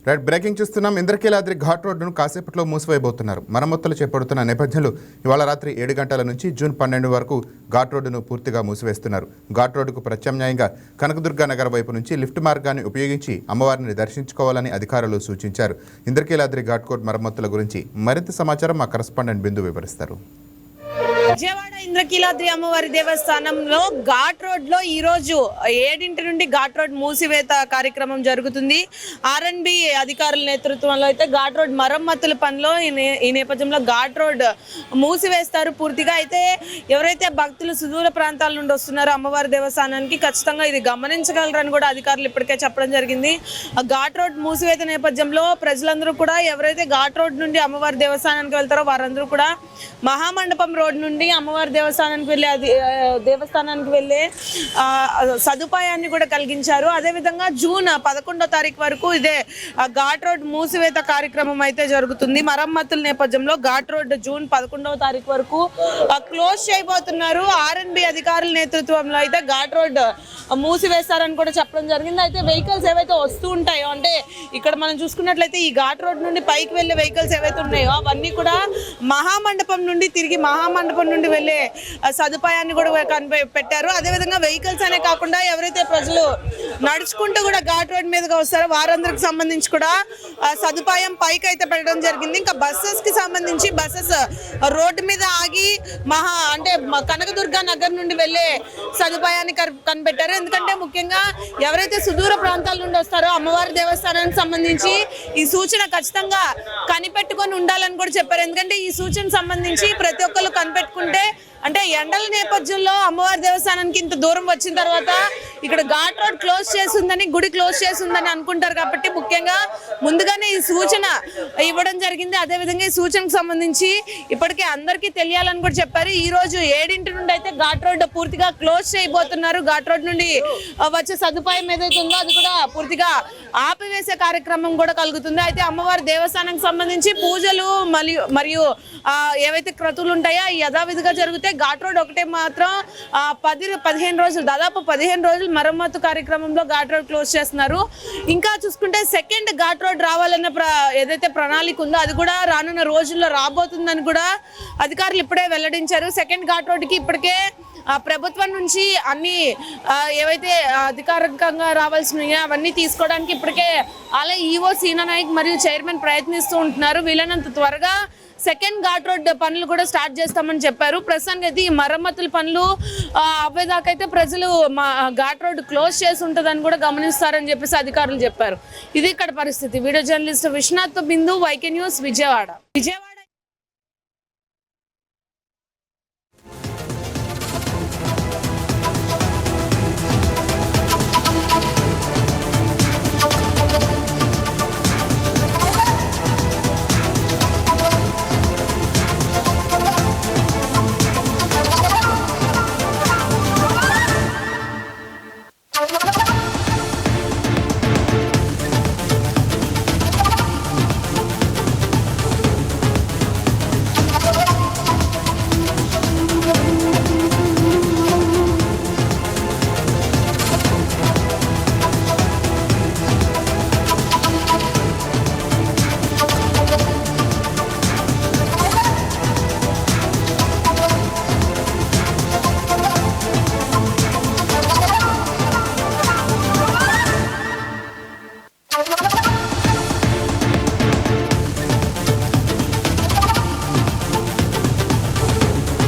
Right breaking చూస్తున్నాం. ఇంద్రకీలాద్రి ఘాట్ రోడ్డును కాసేపట్లో మూసివేయబోతున్నారు. మరమ్మతులు చేపడుతున్న నేపథ్యంలో ఇవాళ రాత్రి 7 గంటల నుంచి జూన్ 12 వరకు ఘాట్ రోడ్డును పూర్తిగా మూసివేస్తున్నారు. ఘాట్ రోడ్డుకు ప్రత్యామ్నాయంగా కనకదుర్గ నగర్ వైపు నుంచి లిఫ్ట్ మార్గాన్ని ఉపయోగించి అమ్మవారిని దర్శించుకోవాలని అధికారులు సూచించారు. ఇంద్రకీలాద్రి ఘాట్ రోడ్ మరమ్మతుల గురించి మరింత సమాచారం మా కరెస్పాండెంట్ బిందు వివరిస్తారు. విజయవాడ ఇంద్రకీలాద్రి అమ్మవారి దేవస్థానంలో ఘాట్ రోడ్ లో ఈ రోజు 7 నుండి ఘాట్ రోడ్ మూసివేత కార్యక్రమం జరుగుతుంది. ఆర్ఎన్బి అధికారుల నేతృత్వంలో అయితే ఘాట్ రోడ్ మరమ్మతుల పనిలో ఈ నేపథ్యంలో ఘాట్ రోడ్ మూసివేస్తారు పూర్తిగా. అయితే ఎవరైతే భక్తులు సుదూర ప్రాంతాల నుండి వస్తున్నారో అమ్మవారి దేవస్థానానికి ఖచ్చితంగా ఇది గమనించగలరని కూడా అధికారులు ఇప్పటికే చెప్పడం జరిగింది. ఘాట్ రోడ్ మూసివేత నేపథ్యంలో ప్రజలందరూ కూడా ఎవరైతే ఘాట్ రోడ్ నుండి అమ్మవారి దేవస్థానానికి వెళ్తారో వారందరూ కూడా మహామండపం రోడ్ నుండి అమ్మవారి దేవస్థానానికి వెళ్ళే సదుపాయాన్ని కూడా కలిగించారు. అదేవిధంగా జూన్ 11వ తారీఖు వరకు ఇదే ఘాట్ రోడ్ మూసివేత కార్యక్రమం అయితే జరుగుతుంది. మరమ్మతుల నేపథ్యంలో ఘాట్ రోడ్ జూన్ 11వ తారీఖు వరకు క్లోజ్ చేయబోతున్నారు. ఆర్ఎన్బి అధికారుల నేతృత్వంలో అయితే ఘాట్ రోడ్ మూసివేస్తారని కూడా చెప్పడం జరిగింది. అయితే వెహికల్స్ ఏవైతే వస్తూ ఉంటాయో, అంటే ఇక్కడ మనం చూసుకున్నట్లయితే ఈ ఘాట్ రోడ్ నుండి పైకి వెళ్ళే వెహికల్స్ ఏవైతే ఉన్నాయో అవన్నీ కూడా మహామండపం నుండి తిరిగి మహామండపం నుండి వెళ్ళే సదుపాయాన్ని కూడా పెట్టారు. అదేవిధంగా వెహికల్స్ అనే కాకుండా ఎవరైతే ప్రజలు నడుచుకుంటూ కూడా ఘాట్ రోడ్ మీదగా వస్తారో వారందరికి సంబంధించి కూడా సదుపాయం పైకి అయితే పెట్టడం జరిగింది. ఇంకా బస్సెస్ కి సంబంధించి బస్సెస్ రోడ్డు మీద ఆగి కనకదుర్గ నగర్ నుండి వెళ్ళే సదుపాయాన్ని కనిపెట్టారు. ఎందుకంటే ముఖ్యంగా ఎవరైతే సుదూర ప్రాంతాల నుండి వస్తారో అమ్మవారి దేవస్థానానికి సంబంధించి ఈ సూచన ఖచ్చితంగా కనిపెట్టుకొని ఉండాలని కూడా చెప్పారు. ఎందుకంటే ఈ సూచన సంబంధించి ప్రతి ఒక్కరు కనిపెట్టుకుంటే, అంటే ఎండల నేపథ్యంలో అమ్మవారి దేవస్థానానికి ఇంత దూరం వచ్చిన తర్వాత ఇక్కడ ఘాట్ రోడ్ క్లోజ్ చేస్తుందని, గుడి క్లోజ్ చేస్తుందని అనుకుంటారు. కాబట్టి ముఖ్యంగా ముందుగానే ఈ సూచన ఇవ్వడం జరిగింది. అదేవిధంగా ఈ సూచనకు సంబంధించి ఇప్పటికే అందరికీ తెలియాలని కూడా చెప్పారు. ఈ రోజు 7 నుండి అయితే ఘాట్ రోడ్ పూర్తిగా క్లోజ్ చేయబోతున్నారు. ఘాట్ రోడ్ నుండి వచ్చే సదుపాయం ఏదైతే ఉందో అది కూడా పూర్తిగా ఆపివేసే కార్యక్రమం కూడా కలుగుతుంది. అయితే అమ్మవారి దేవస్థానానికి సంబంధించి పూజలు మరియు ఏవైతే క్రతువులు ఉంటాయో యథావిధిగా జరిగితే ఘాట్ రోడ్ ఒకటే మాత్రం 15 రోజులు, దాదాపు 15 రోజులు మరమ్మతు కార్యక్రమంలో ఘాట్ రోడ్ క్లోజ్ చేస్తున్నారు. ఇంకా చూసుకుంటే సెకండ్ ఘాట్ రోడ్ రావాలన్న ఏదైతే ప్రణాళిక ఉందో అది కూడా రానున్న రోజుల్లో రాబోతుందని కూడా అధికారులు ఇప్పుడే వెల్లడించారు. సెకండ్ ఘాట్ రోడ్కి ఇప్పటికే ప్రభుత్వం నుంచి అన్ని ఏవైతే అధికారికంగా రావాల్సినవి అవన్నీ తీసుకోవడానికి ఇప్పటికే అలాగే ఈవో సీనా నాయక్ మరియు చైర్మన్ ప్రయత్నిస్తూ ఉంటున్నారు. వీలైనంత త్వరగా సెకండ్ ఘాట్ రోడ్ పనులు కూడా స్టార్ట్ చేస్తామని చెప్పారు. ప్రస్తుతానికి అయితే ఈ మరమ్మతుల పనులు అవ్వేదాకైతే ప్రజలు ఘాట్ రోడ్ క్లోజ్ చేసి ఉంటుందని కూడా గమనిస్తారని చెప్పేసి అధికారులు చెప్పారు. ఇది ఇక్కడ పరిస్థితి. వీడియో జర్నలిస్ట్ విశ్వనాథ్ బిందు, వైకే న్యూస్, విజయవాడ.